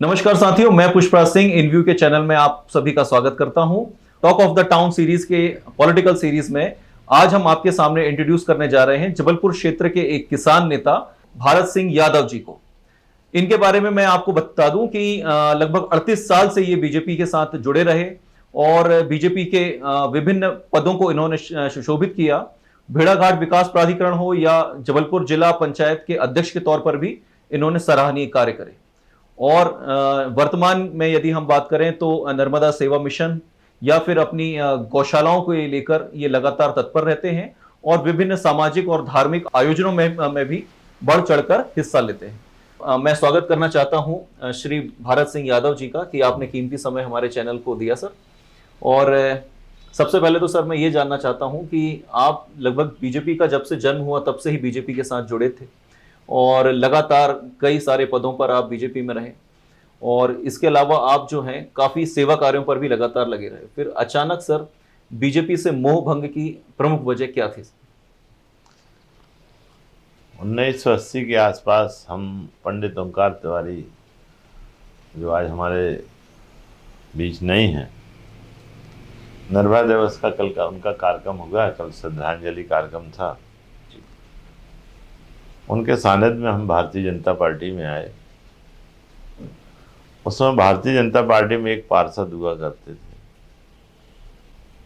नमस्कार साथियों, मैं पुष्पराज सिंह इनव्यू के चैनल में आप सभी का स्वागत करता हूं। Talk of the town series के पॉलिटिकल सीरीज में आज हम आपके सामने इंट्रोड्यूस करने जा रहे हैं जबलपुर क्षेत्र के एक किसान नेता भारत सिंह यादव जी को। इनके बारे में मैं आपको बता दूं कि लगभग 38 साल से ये बीजेपी के साथ जुड़े रहे और बीजेपी के विभिन्न पदों को इन्होंने सुशोभित किया। भेड़ाघाट विकास प्राधिकरण हो या जबलपुर जिला पंचायत के अध्यक्ष के तौर पर भी इन्होंने सराहनीय कार्य करे। और वर्तमान में यदि हम बात करें तो नर्मदा सेवा मिशन या फिर अपनी गौशालाओं को लेकर ये लगातार तत्पर रहते हैं और विभिन्न सामाजिक और धार्मिक आयोजनों में भी बढ़ चढ़कर हिस्सा लेते हैं। मैं स्वागत करना चाहता हूं श्री भारत सिंह यादव जी का कि आपने कीमती समय हमारे चैनल को दिया सर। और सबसे पहले तो सर मैं ये जानना चाहता हूं कि आप लगभग बीजेपी का जब से जन्म हुआ तब से ही बीजेपी के साथ जुड़े थे और लगातार कई सारे पदों पर आप बीजेपी में रहे और इसके अलावा आप जो हैं काफी सेवा कार्यों पर भी लगातार लगे रहे। फिर अचानक सर बीजेपी से मोह भंग की प्रमुख वजह क्या थी? 1980 के आसपास हम पंडित ओंकार तिवारी, जो आज हमारे बीच नहीं हैं, नर्मदा दिवस का कल का उनका कार्यक्रम हुआ, कल श्रद्धांजलि कार्यक्रम था। उनके सानिध्य में हम भारतीय जनता पार्टी में आए। उस समय भारतीय जनता पार्टी में एक पार्षद हुआ करते थे,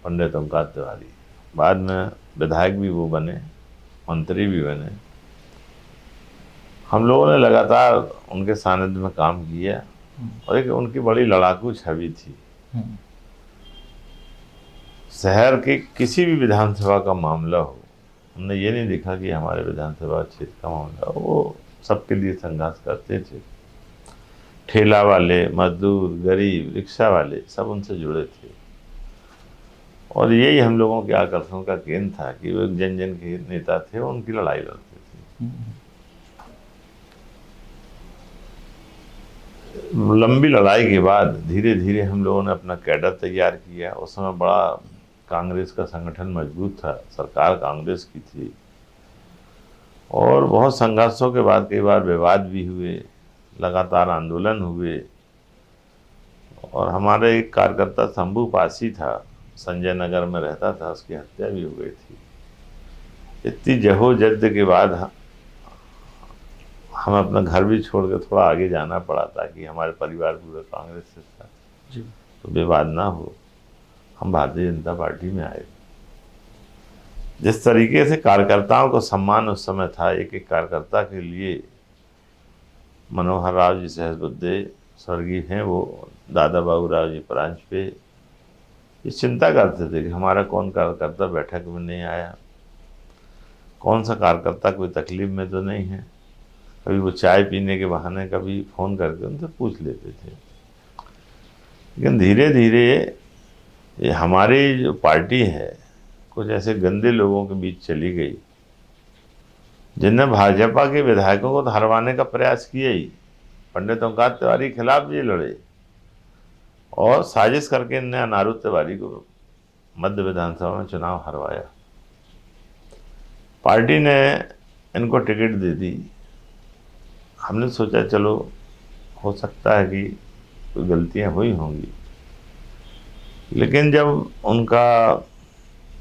पंडित ओंकार तिवारी। बाद में विधायक भी वो बने, मंत्री भी बने। हम लोगों ने लगातार उनके सानिध्य में काम किया और एक उनकी बड़ी लड़ाकू छवि थी। शहर के किसी भी विधानसभा का मामला हो, हमने ये नहीं देखा कि हमारे विधानसभा क्षेत्र का मामला हो, वो सबके लिए संघर्ष करते थे। ठेला वाले, मजदूर, गरीब, रिक्शा वाले सब उनसे जुड़े थे और यही हम लोगों के आकर्षण का केंद्र था कि वो जन जन के नेता थे, वो उनकी लड़ाई लड़ते थे। लंबी लड़ाई के बाद धीरे धीरे हम लोगों ने अपना कैडर तैयार किया। उस समय बड़ा कांग्रेस का संगठन मजबूत था, सरकार कांग्रेस की थी और बहुत संघर्षों के बाद कई बार विवाद भी हुए, लगातार आंदोलन हुए और हमारे एक कार्यकर्ता शंभू पासी था, संजय नगर में रहता था, उसकी हत्या भी हो गई थी। इतनी जद्दोजहद के बाद हम अपना घर भी छोड़ के थोड़ा आगे जाना पड़ा ताकि हमारे परिवार पूरा कांग्रेस से था जी, तो विवाद ना हो। हम भारतीय जनता पार्टी में आए। जिस तरीके से कार्यकर्ताओं को सम्मान उस समय था, एक एक कार्यकर्ता के लिए, मनोहर राव जी सहस्बुद्धे स्वर्गीय हैं, वो दादा बाबू राव जी परांच पे ये चिंता करते थे कि हमारा कौन कार्यकर्ता बैठक में नहीं आया, कौन सा कार्यकर्ता कोई तकलीफ में तो नहीं है। कभी वो चाय पीने के बहाने कभी फ़ोन करके उनसे पूछ लेते थे। लेकिन धीरे धीरे ये हमारी जो पार्टी है कुछ ऐसे गंदे लोगों के बीच चली गई जिनने भाजपा के विधायकों को हरवाने का प्रयास किया ही। पंडित ओंकार तिवारी के खिलाफ ये लड़े और साजिश करके इनने अनारू तिवारी को मध्य विधानसभा में चुनाव हरवाया। पार्टी ने इनको टिकट दे दी। हमने सोचा चलो हो सकता है कि कोई गलतियां हुई होंगी, लेकिन जब उनका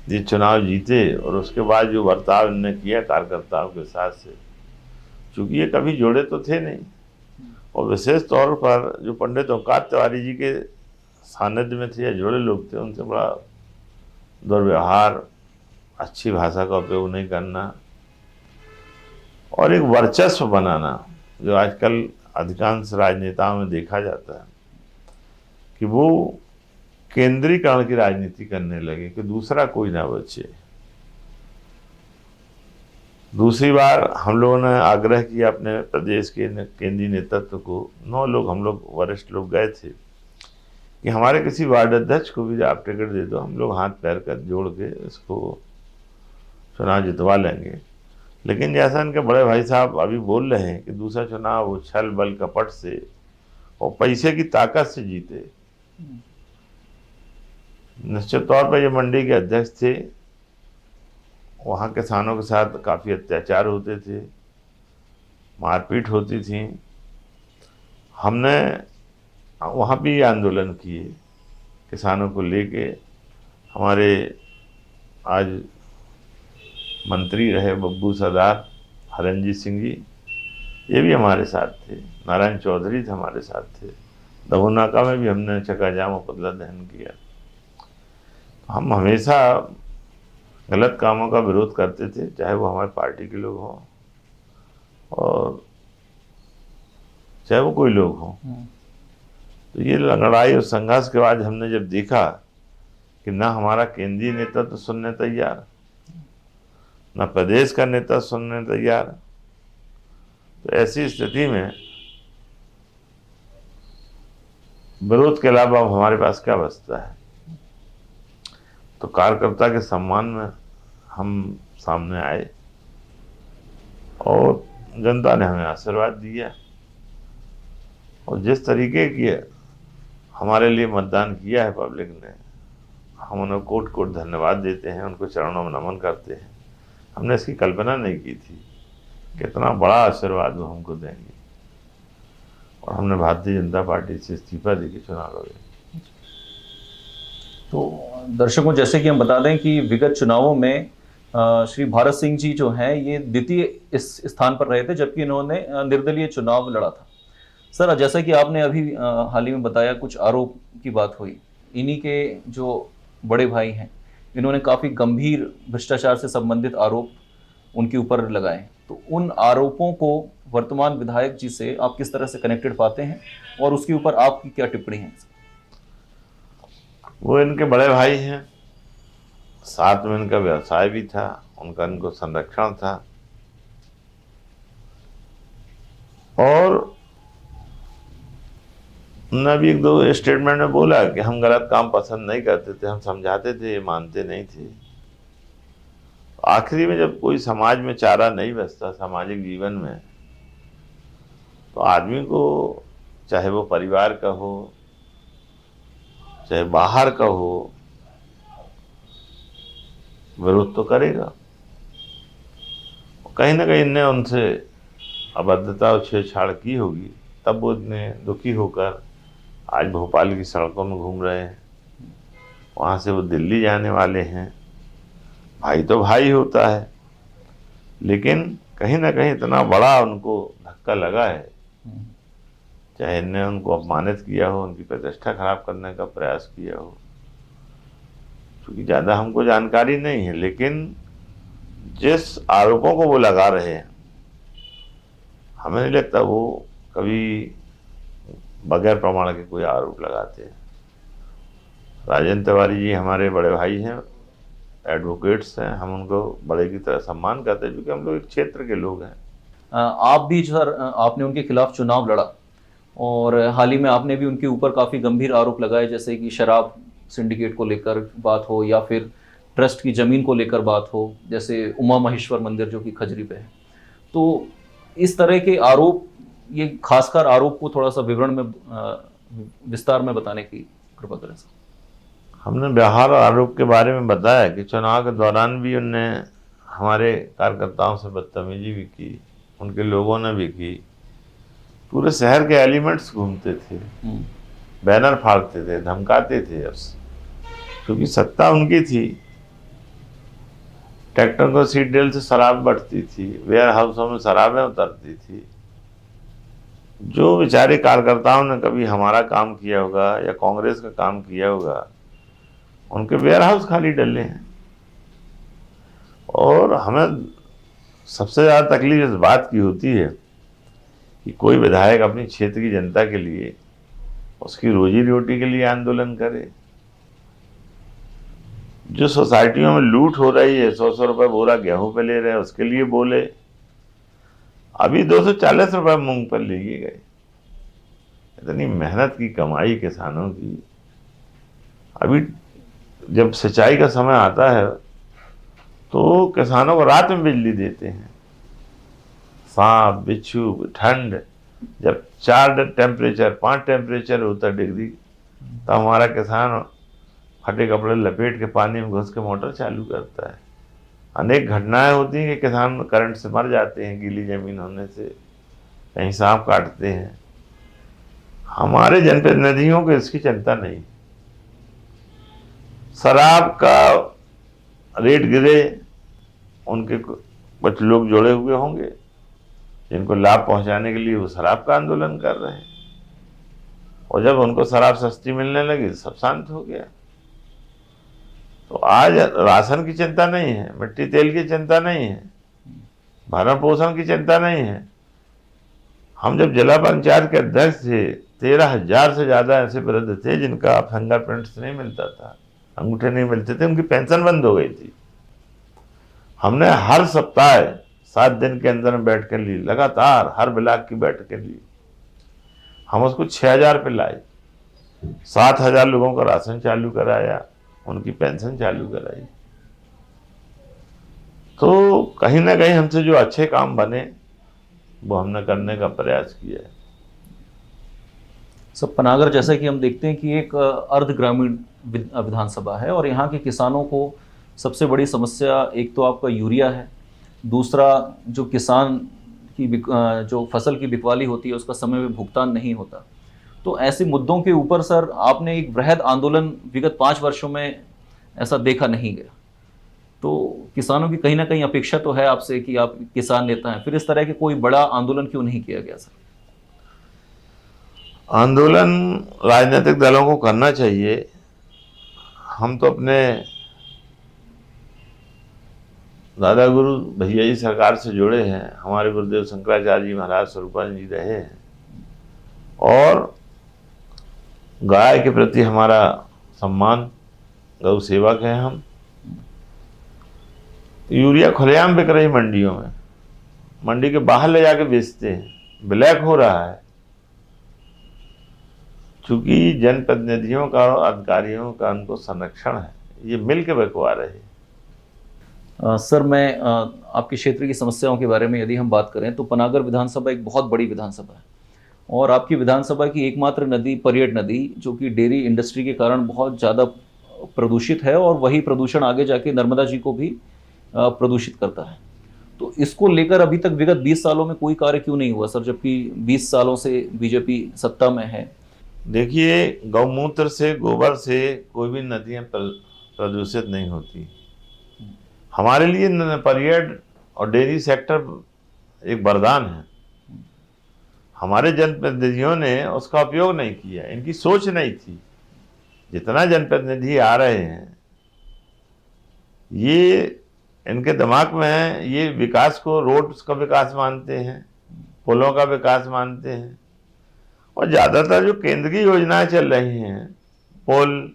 ये चुनाव जीते और उसके बाद जो बर्ताव इन्होंने किया कार्यकर्ताओं के साथ से, चूँकि ये कभी जुड़े तो थे नहीं और विशेष तौर पर जो पंडित ओंकार तिवारी जी के सानिध्य में थे या जुड़े लोग थे, उनसे बड़ा दुर्व्यवहार, अच्छी भाषा का उपयोग नहीं करना और एक वर्चस्व बनाना, जो आजकल अधिकांश राजनेताओं में देखा जाता है कि वो केंद्रीकरण की राजनीति करने लगे कि दूसरा कोई ना बचे। दूसरी बार हम लोगों ने आग्रह किया अपने प्रदेश के केंद्रीय नेतृत्व को, 9 लोग हम लोग वरिष्ठ लोग गए थे कि हमारे किसी वार्ड अध्यक्ष को भी आप टिकट दे दो, हम लोग हाथ पैर कर जोड़ के इसको चुनाव जितवा लेंगे। लेकिन जैसा इनके बड़े भाई साहब अभी बोल रहे हैं कि दूसरा चुनाव वो छल बल कपट से और पैसे की ताकत से जीते। निश्चित तौर पर ये मंडी के अध्यक्ष थे, वहाँ किसानों के साथ काफ़ी अत्याचार होते थे, मारपीट होती थी। हमने वहाँ भी आंदोलन किए किसानों को लेके। हमारे आज मंत्री रहे बब्बू सरदार, हरनजीत सिंह जी, ये भी हमारे साथ थे। नारायण चौधरी थे हमारे साथ थे। दमोह नाका में भी हमने चक्का जाम और पुतला दहन किया। हम हमेशा गलत कामों का विरोध करते थे, चाहे वो हमारे पार्टी के लोग हों और चाहे वो कोई लोग हों। तो ये लड़ाई और संघर्ष के बाद हमने जब देखा कि ना हमारा केंद्रीय नेता तो सुनने तैयार, ना प्रदेश का नेता सुनने तैयार, तो ऐसी स्थिति में विरोध के अलावा अब हमारे पास क्या बचता है। तो कार्यकर्ता के सम्मान में हम सामने आए और जनता ने हमें आशीर्वाद दिया और जिस तरीके की हमारे लिए मतदान किया है पब्लिक ने, हम उन्हें कोट कोट धन्यवाद देते हैं, उनको चरणों में नमन करते हैं। हमने इसकी कल्पना नहीं की थी कितना बड़ा आशीर्वाद वो हमको देंगे, और हमने भारतीय जनता पार्टी से इस्तीफा देकर चुनाव लड़े। तो दर्शकों, जैसे कि हम बता दें कि विगत चुनावों में श्री भारत सिंह जी जो हैं ये द्वितीय इस स्थान पर रहे थे, जबकि इन्होंने निर्दलीय चुनाव लड़ा था। सर, जैसा कि आपने अभी हाल ही में बताया, कुछ आरोप की बात हुई, इन्हीं के जो बड़े भाई हैं इन्होंने काफ़ी गंभीर भ्रष्टाचार से संबंधित आरोप उनके ऊपर लगाए। तो उन आरोपों को वर्तमान विधायक जी से आप किस तरह से कनेक्टेड पाते हैं और उसके ऊपर आपकी क्या टिप्पणी है? वो इनके बड़े भाई हैं, साथ में इनका व्यवसाय भी था, उनका इनको संरक्षण था, और उन्होंने भी एक दो स्टेटमेंट में बोला कि हम गलत काम पसंद नहीं करते थे, हम समझाते थे, ये मानते नहीं थे। आखिरी में जब कोई समाज में चारा नहीं बचता सामाजिक जीवन में, तो आदमी को, चाहे वो परिवार का हो चाहे बाहर का हो, विरोध तो करेगा। कहीं ना कहीं इनने उनसे अभद्रता और छेड़छाड़ की होगी, तब वो इतने दुखी होकर आज भोपाल की सड़कों में घूम रहे हैं। वहाँ से वो दिल्ली जाने वाले हैं। भाई तो भाई होता है, लेकिन कहीं ना कहीं इतना बड़ा उनको धक्का लगा है, चाहे इनने उनको अपमानित किया हो, उनकी प्रतिष्ठा खराब करने का प्रयास किया हो। क्योंकि ज़्यादा हमको जानकारी नहीं है, लेकिन जिस आरोपों को वो लगा रहे हैं, हमें नहीं लगता वो कभी बगैर प्रमाण के कोई आरोप लगाते हैं। राजेंद्र तिवारी जी हमारे बड़े भाई हैं, एडवोकेट्स हैं, हम उनको बड़े की तरह सम्मान करते हैं, क्योंकि हम लोग एक क्षेत्र के लोग हैं। आप भी सर, आपने उनके खिलाफ चुनाव लड़ा और हाल ही में आपने भी उनके ऊपर काफ़ी गंभीर आरोप लगाए, जैसे कि शराब सिंडिकेट को लेकर बात हो या फिर ट्रस्ट की ज़मीन को लेकर बात हो, जैसे उमा महेश्वर मंदिर जो कि खजरी पे है। तो इस तरह के आरोप, ये खासकर आरोप को थोड़ा सा विवरण में विस्तार में बताने की कृपा करें सर। हमने बिहार आरोप के बारे में बताया कि चुनाव के दौरान भी उनने हमारे कार्यकर्ताओं से बदतमीजी भी की, उनके लोगों ने भी की। पूरे शहर के एलिमेंट्स घूमते थे, बैनर फाड़ते थे, धमकाते थे, क्योंकि सत्ता उनकी थी। ट्रैक्टर को सीट डेल से शराब बढ़ती थी, वेयर हाउसों में शराबें उतरती थी। जो बेचारे कार्यकर्ताओं ने कभी हमारा काम किया होगा या कांग्रेस का काम किया होगा, उनके वेयर हाउस खाली डले हैं। और हमें सबसे ज़्यादा तकलीफ इस बात की होती है कि कोई विधायक अपनी क्षेत्र की जनता के लिए, उसकी रोजी रोटी के लिए आंदोलन करे। जो सोसाइटियों में लूट हो रही है, 100-100 रुपये बोरा गेहूं पे ले रहे हैं, उसके लिए बोले। अभी 240 रुपये मूंग पर लिए गए। इतनी मेहनत की कमाई किसानों की, अभी जब सिंचाई का समय आता है तो किसानों को रात में बिजली देते हैं। सांप बिच्छू ठंड, जब 4 टेम्परेचर 5 टेम्परेचर होता डिग्री, तो हमारा किसान फटे कपड़े लपेट के पानी में घुस के मोटर चालू करता है। अनेक घटनाएं होती हैं कि किसान करंट से मर जाते हैं, गीली जमीन होने से, कहीं सांप काटते हैं। हमारे जनप्रतिनिधियों को इसकी चिंता नहीं। शराब का रेट गिरे, उनके कुछ लोग जुड़े हुए होंगे जिनको लाभ पहुंचाने के लिए वो शराब का आंदोलन कर रहे हैं, और जब उनको शराब सस्ती मिलने लगी सब शांत हो गया। तो आज राशन की चिंता नहीं है, मिट्टी तेल की चिंता नहीं है, भरण पोषण की चिंता नहीं है। हम जब जिला पंचायत के अध्यक्ष थे, 13,000 से ज्यादा ऐसे वृद्ध थे जिनका फिंगरप्रिंट्स नहीं मिलता था, अंगूठे नहीं मिलते थे, उनकी पेंशन बंद हो गई थी। हमने हर सप्ताह 7 दिन के अंदर में बैठ कर ली, लगातार हर ब्लॉक की बैठकें ली। हम उसको 6,000 पे लाए, 7,000 लोगों का राशन चालू कराया, उनकी पेंशन चालू कराई। तो कहीं ना कहीं हमसे जो अच्छे काम बने वो हमने करने का प्रयास किया है। सब पनागर, जैसा कि हम देखते हैं कि एक अर्ध ग्रामीण विधानसभा है और यहाँ के किसानों को सबसे बड़ी समस्या एक तो आपका यूरिया है, दूसरा जो किसान की जो फसल की बिकवाली होती है उसका समय में भुगतान नहीं होता। तो ऐसे मुद्दों के ऊपर सर आपने एक बृहद आंदोलन विगत 5 वर्षों में ऐसा देखा नहीं गया। तो किसानों की कहीं ना कहीं अपेक्षा तो है आपसे कि आप किसान नेता हैं, फिर इस तरह के कोई बड़ा आंदोलन क्यों नहीं किया गया सर? आंदोलन राजनीतिक दलों को करना चाहिए। हम तो अपने दादा गुरु भैया जी सरकार से जुड़े हैं, हमारे गुरुदेव शंकराचार्य जी महाराज स्वरूपानंद जी रहे हैं, और गाय के प्रति हमारा सम्मान, गौ सेवक हैं हम। यूरिया खुलेआम बिक रही मंडियों में, मंडी के बाहर ले जाके बेचते हैं, ब्लैक हो रहा है। चूंकि जनप्रतिनिधियों का और अधिकारियों का उनको संरक्षण है, ये मिल के बिकवा रहे हैं। सर मैं आपके क्षेत्र की समस्याओं के बारे में यदि हम बात करें तो पनागर विधानसभा एक बहुत बड़ी विधानसभा है और आपकी विधानसभा की एकमात्र नदी पर्यट नदी, जो कि डेयरी इंडस्ट्री के कारण बहुत ज़्यादा प्रदूषित है और वही प्रदूषण आगे जाके नर्मदा जी को भी प्रदूषित करता है। तो इसको लेकर अभी तक विगत 20 सालों में कोई कार्य क्यों नहीं हुआ सर, जबकि 20 सालों से बीजेपी सत्ता में है? देखिए, गौमूत्र से, गोबर से कोई भी नदियाँ प्रदूषित नहीं होती। हमारे लिए पर्यटन और डेयरी सेक्टर एक वरदान है। हमारे जनप्रतिनिधियों ने उसका उपयोग नहीं किया, इनकी सोच नहीं थी। जितना जनप्रतिनिधि आ रहे हैं ये इनके दिमाग में है, ये विकास को रोड्स का विकास मानते हैं, पुलों का विकास मानते हैं, और ज़्यादातर जो केंद्र की योजनाएं चल रही हैं, पुल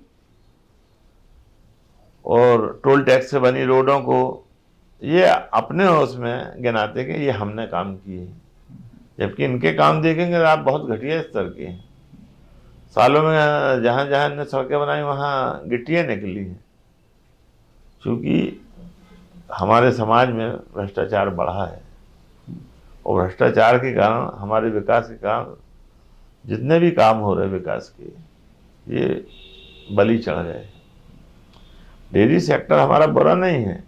और टोल टैक्स से बनी रोडों को, ये अपने उसमें गिनाते कि ये हमने काम किए, जबकि इनके काम देखेंगे आप बहुत घटिया स्तर के हैं। सालों में जहाँ जहाँ इन्होंने सड़कें बनाई वहाँ गिट्टियाँ निकली हैं। क्योंकि हमारे समाज में भ्रष्टाचार बढ़ा है, और भ्रष्टाचार के कारण, हमारे विकास के कारण जितने भी काम हो रहे विकास के, ये बलि चढ़ गए। डेयरी सेक्टर हमारा बुरा नहीं है।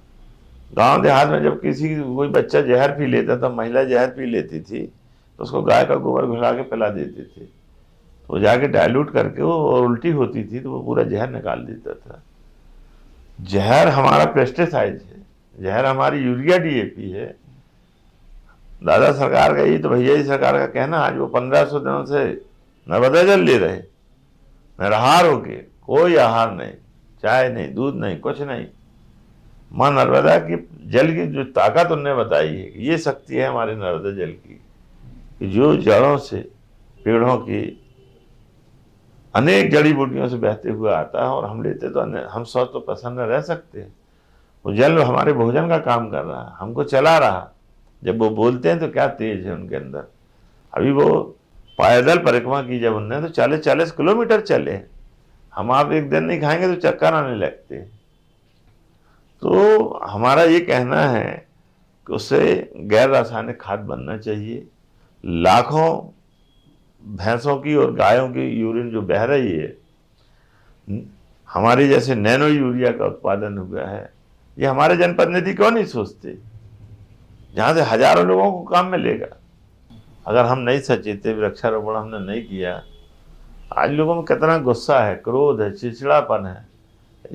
गांव देहात में जब कोई बच्चा जहर पी लेता था, महिला जहर पी लेती थी, तो उसको गाय का गोबर घुला के पिला देते थे, तो जाके डाइल्यूट करके वो उल्टी होती थी तो वो पूरा जहर निकाल देता था। जहर हमारा पेस्टिसाइड है, जहर हमारी यूरिया डीएपी है। दादा सरकार का ही तो भैया जी सरकार का कहना, आज वो 1500 दिनों से नर्मदा जल ले रहे, निराहार होके, कोई आहार नहीं, चाय नहीं, दूध नहीं, कुछ नहीं। माँ नर्मदा की जल की जो ताकत उनने बताई है, ये शक्ति है हमारे नर्मदा जल की, कि जो जड़ों से, पेड़ों की अनेक जड़ी बूटियों से बहते हुए आता है, और हम लेते तो हम स्वस्थ तो प्रसन्न रह सकते हैं। वो जल हमारे भोजन का काम कर रहा है, हमको चला रहा। जब वो बोलते हैं तो क्या तेज है उनके अंदर। अभी वो पैदल परिक्रमा की जब उनने, तो 40-40 किलोमीटर चले। हम आप एक दिन नहीं खाएंगे तो चक्कर आने लगते हैं। तो हमारा ये कहना है कि उससे गैर रासायनिक खाद बनना चाहिए। लाखों भैंसों की और गायों की यूरिन जो बह रही है, हमारे जैसे नैनो यूरिया का उत्पादन हुआ है, ये हमारे जनप्रतिनिधि क्यों नहीं सोचते? जहाँ से हजारों लोगों को काम मिलेगा। अगर हम नहीं सचेते, वृक्षारोपण हमने नहीं किया, आज लोगों में कितना गुस्सा है, क्रोध है, चिड़चिड़ापन है।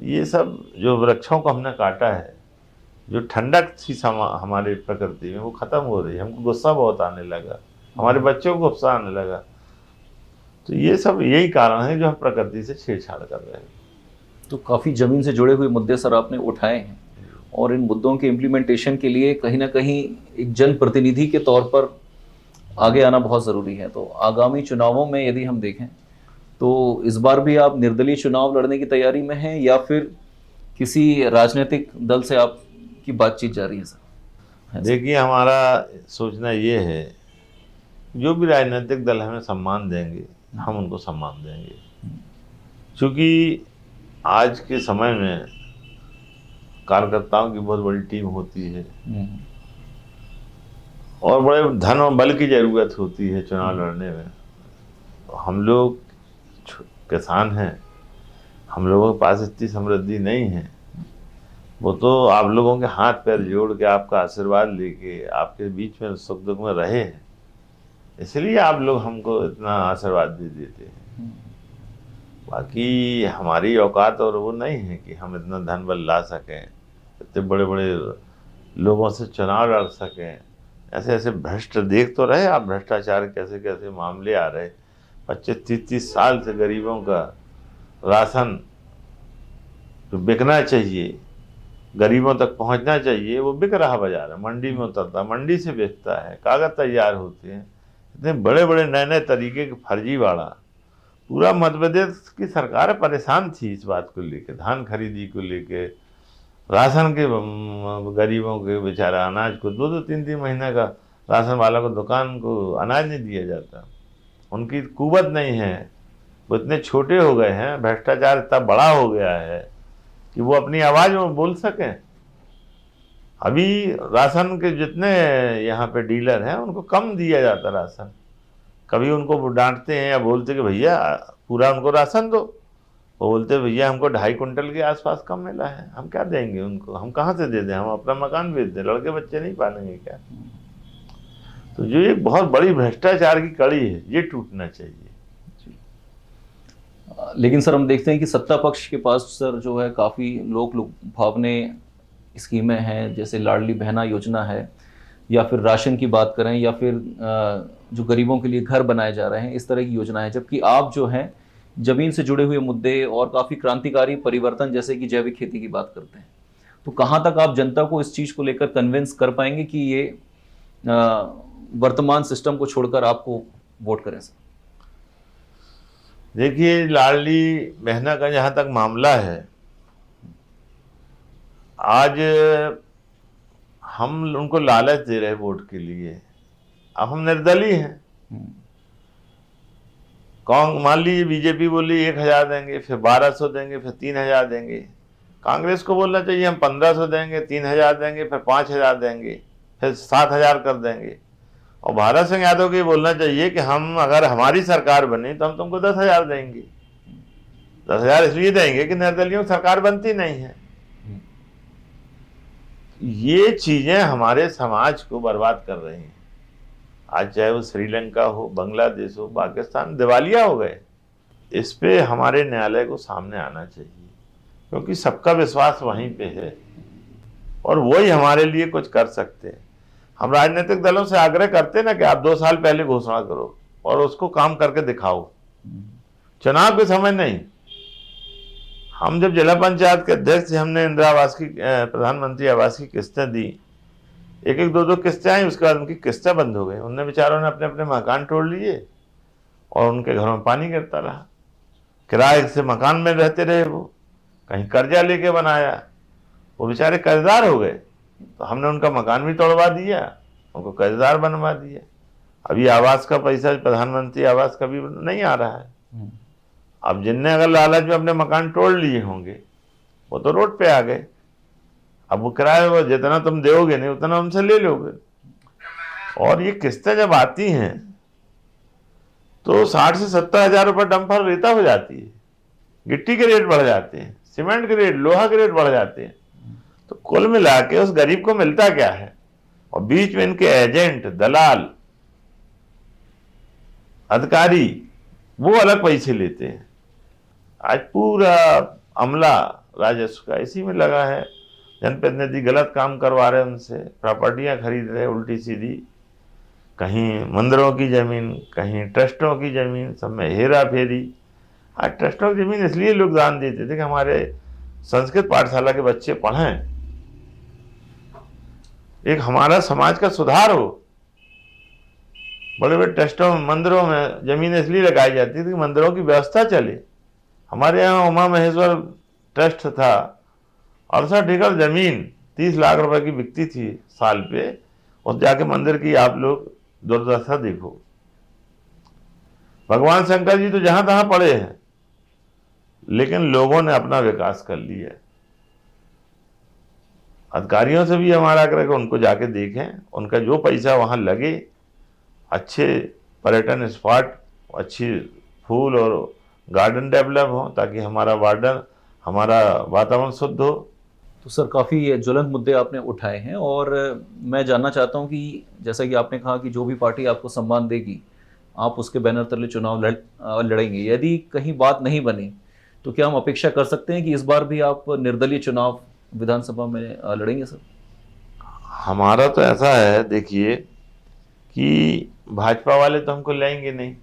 ये सब जो वृक्षों को हमने काटा है, जो ठंडक थी हमारे प्रकृति में, वो खत्म हो रही है। हमको गुस्सा बहुत आने लगा, हमारे बच्चों को गुस्सा आने लगा। तो ये सब यही कारण है जो हम प्रकृति से छेड़छाड़ कर रहे हैं। तो काफ़ी ज़मीन से जुड़े हुए मुद्दे सर आपने उठाए हैं, और इन मुद्दों के इम्प्लीमेंटेशन के लिए कहीं ना कहीं एक जनप्रतिनिधि के तौर पर आगे आना बहुत ज़रूरी है। तो आगामी चुनावों में यदि हम देखें तो इस बार भी आप निर्दलीय चुनाव लड़ने की तैयारी में हैं, या फिर किसी राजनीतिक दल से आपकी बातचीत जारी है सर? देखिए, हमारा सोचना ये है, जो भी राजनीतिक दल हमें सम्मान देंगे हम उनको सम्मान देंगे, क्योंकि आज के समय में कार्यकर्ताओं की बहुत बड़ी टीम होती है और बड़े धन और बल की जरूरत होती है चुनाव लड़ने में। हम लोग किसान हैं, हम लोगों के पास इतनी समृद्धि नहीं है। वो तो आप लोगों के हाथ पैर जोड़ के, आपका आशीर्वाद लेके, आपके बीच में सुख दुख में रहे हैं, इसलिए आप लोग हमको इतना आशीर्वाद भी देते हैं। बाकी हमारी औकात और वो नहीं है कि हम इतना धन बल ला सकें, इतने बड़े बड़े लोगों से चुनाव लड़ सकें। ऐसे ऐसे भ्रष्ट देख तो रहे आप, भ्रष्टाचार कैसे कैसे मामले आ रहे। 25-30 साल से गरीबों का राशन जो बिकना चाहिए, गरीबों तक पहुंचना चाहिए, वो बिक रहा बाजार में, मंडी में उतरता, मंडी से बेचता है, कागज तैयार होते हैं। इतने बड़े बड़े नए नए तरीके के फर्जीवाड़ा। पूरा मध्य प्रदेश की सरकार परेशान थी इस बात को लेकर, धान खरीदी को लेकर, राशन के, गरीबों के बेचारा अनाज को 2-2, 3-3 महीने का राशन वाला को, दुकान को अनाज नहीं दिया जाता। उनकी कुवत नहीं है, वो इतने छोटे हो गए हैं, भ्रष्टाचार इतना बड़ा हो गया है कि वो अपनी आवाज़ में बोल सकें। अभी राशन के जितने यहाँ पे डीलर हैं उनको कम दिया जाता राशन। कभी उनको डांटते हैं या बोलते कि भैया पूरा उनको राशन दो, वो बोलते भैया हमको 2.5 कुंटल के आसपास कम मिला है, हम क्या देंगे उनको, हम कहाँ से दे दें, हम अपना मकान बेच दें, लड़के बच्चे नहीं पालेंगे क्या। तो जो एक बहुत बड़ी भ्रष्टाचार की कड़ी है, ये टूटना चाहिए। लेकिन सर हम देखते हैं कि सत्ता पक्ष के पास सर जो है काफ़ी लोक भावने स्कीमें हैं, जैसे लाडली बहना योजना है, या फिर राशन की बात करें, या फिर जो गरीबों के लिए घर बनाए जा रहे हैं, इस तरह की योजना है। जबकि आप जो हैं जमीन से जुड़े हुए मुद्दे और काफ़ी क्रांतिकारी परिवर्तन जैसे कि जैविक खेती की बात करते हैं। तो कहाँ तक आप जनता को इस चीज़ को लेकर कन्विंस कर पाएंगे कि ये वर्तमान सिस्टम को छोड़कर आपको वोट करें सर? देखिए, लाडली बहना का जहाँ तक मामला है, आज हम उनको लालच दे रहे वोट के लिए। अब हम निर्दलीय हैं, मान लीजिए बीजेपी बोली 1000 देंगे, फिर 1200 देंगे, फिर 3000 देंगे। कांग्रेस को बोलना चाहिए हम 1500 देंगे, 3000 देंगे, फिर 5000 देंगे, फिर 7000 कर देंगे। और भारत सिंह यादव को ये बोलना चाहिए कि हम अगर हमारी सरकार बनी तो हम तुमको 10,000 देंगे। 10,000 इसलिए देंगे कि निर्दलियों की सरकार बनती नहीं है। ये चीजें हमारे समाज को बर्बाद कर रही हैं। आज चाहे वो श्रीलंका हो, बांग्लादेश हो, पाकिस्तान, दिवालिया हो गए। इस पे हमारे न्यायालय को सामने आना चाहिए, क्योंकि सबका विश्वास वहीं पे है और वही हमारे लिए कुछ कर सकते हैं। हम राजनीतिक दलों से आग्रह करते ना कि आप 2 साल पहले घोषणा करो और उसको काम करके दिखाओ, चुनाव के समय नहीं। हम जब जिला पंचायत के अध्यक्ष थे, हमने इंदिरा आवास की, प्रधानमंत्री आवास की किस्तें दी, 1-1, 2-2 किस्तें आई, उसके बाद उनकी किस्तें बंद हो गई। उनने बेचारों ने अपने अपने मकान तोड़ लिए और उनके घरों में पानी गिरता रहा। किराए से मकान में रहते रहे, वो कहीं कर्जा लेके बनाया, वो बेचारे कर्जदार हो गए। तो हमने उनका मकान भी तोड़वा दिया, उनको कर्जदार बनवा दिया। अभी आवास का पैसा, प्रधानमंत्री आवास का भी नहीं आ रहा है। अब जिनने अगर लालच में अपने मकान तोड़ लिए होंगे वो तो रोड पे आ गए। अब वो किराए वो जितना तुम दोगे नहीं उतना हमसे ले लोगे। और ये किस्तें जब आती हैं तो 60 से 70 हजार रुपये डंपर रेता हो जाती है, गिट्टी के रेट बढ़ जाते हैं, सीमेंट के रेट, लोहा के रेट बढ़ जाते हैं। तो कुल मिला के उस गरीब को मिलता क्या है? और बीच में इनके एजेंट, दलाल, अधिकारी वो अलग पैसे लेते हैं। आज पूरा अमला राजस्व का इसी में लगा है। जनप्रतिनिधि गलत काम करवा रहे हैं उनसे, प्रॉपर्टियां खरीद रहे उल्टी सीधी, कहीं मंदिरों की जमीन, कहीं ट्रस्टों की जमीन, सब में हेरा फेरी। आज ट्रस्टों की जमीन इसलिए लोग दान देते थे कि हमारे संस्कृत पाठशाला के बच्चे पढ़ें, एक हमारा समाज का सुधार हो। बड़े बड़े ट्रस्टों में, मंदिरों में जमीन इसलिए लगाई जाती थी कि मंदिरों की व्यवस्था चले। हमारे यहाँ उमा महेश्वर ट्रस्ट था, 68 एकड़ जमीन 30 लाख रुपए की बिकती थी साल पे, और जाके मंदिर की आप लोग दुर्दशा देखो। भगवान शंकर जी तो जहां तहां पड़े हैं, लेकिन लोगों ने अपना विकास कर लिया है। अधिकारियों से भी हमारा आग्रह कि उनको जाके देखें, उनका जो पैसा वहां लगे, अच्छे पर्यटन स्पॉट, अच्छी फूल और गार्डन डेवलप हो, ताकि हमारा वातावरण शुद्ध हो। तो सर, काफ़ी ज्वलंत मुद्दे आपने उठाए हैं, और मैं जानना चाहता हूं कि जैसा कि आपने कहा कि जो भी पार्टी आपको सम्मान देगी आप उसके बैनर तले चुनाव लड़ेंगे। यदि कहीं बात नहीं बनी तो क्या हम अपेक्षा कर सकते हैं कि इस बार भी आप निर्दलीय चुनाव विधानसभा में लड़ेंगे सर? हमारा तो ऐसा है, देखिए कि भाजपा वाले तो हमको लेंगे नहीं,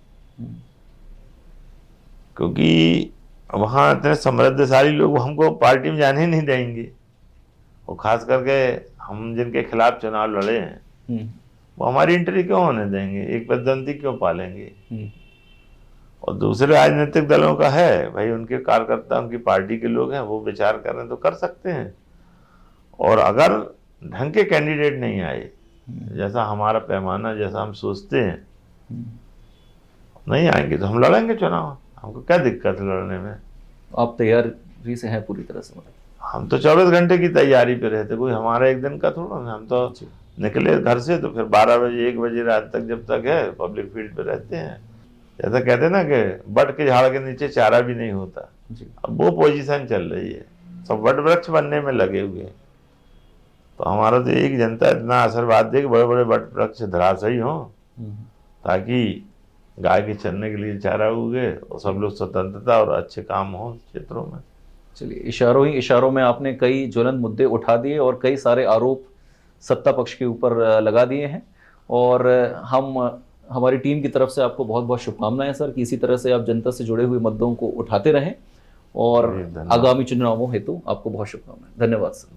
क्योंकि वहाँ इतने समृद्धशाली लोग हमको पार्टी में जाने ही नहीं देंगे। और खास करके हम जिनके खिलाफ चुनाव लड़े हैं वो हमारी एंट्री क्यों होने देंगे, एक पद्धति क्यों पालेंगे। और दूसरे राजनीतिक दलों का है भाई, उनके कार्यकर्ता, उनकी पार्टी के लोग हैं, वो विचार कर रहे हैं तो कर सकते हैं। और अगर ढंग के कैंडिडेट नहीं आए, जैसा हमारा पैमाना, जैसा हम सोचते हैं, नहीं आएंगे तो हम लड़ेंगे चुनाव। हमको क्या दिक्कत है लड़ने में। आप तैयारी से हैं पूरी तरह से? हम तो 24 घंटे की तैयारी पे रहते, कोई हमारा एक दिन का थोड़ा ना। हम तो निकले घर से तो फिर 12 बजे 1 बजे रात तक, जब तक है पब्लिक फील्ड पे रहते हैं। जैसा कहते हैं ना कि बट के झाड़ के नीचे चारा भी नहीं होता, अब वो पोजीशन चल रही है, सब वट वृक्ष बनने में लगे हुए हैं। तो हमारा तो एक जनता इतना आशीर्वाद दे कि बड़े बड़े वट वृक्ष धराशायी हों, ताकि गाय के चरने के लिए चारा उगे और सब लोग स्वतंत्रता और अच्छे काम हो क्षेत्रों में। चलिए, इशारों ही इशारों में आपने कई ज्वलंत मुद्दे उठा दिए और कई सारे आरोप सत्ता पक्ष के ऊपर लगा दिए हैं, और हमारी टीम की तरफ से आपको बहुत बहुत शुभकामनाएं सर कि इसी तरह से आप जनता से जुड़े हुए मुद्दों को उठाते रहें, और आगामी चुनावों हेतु आपको बहुत शुभकामनाएं। धन्यवाद सर।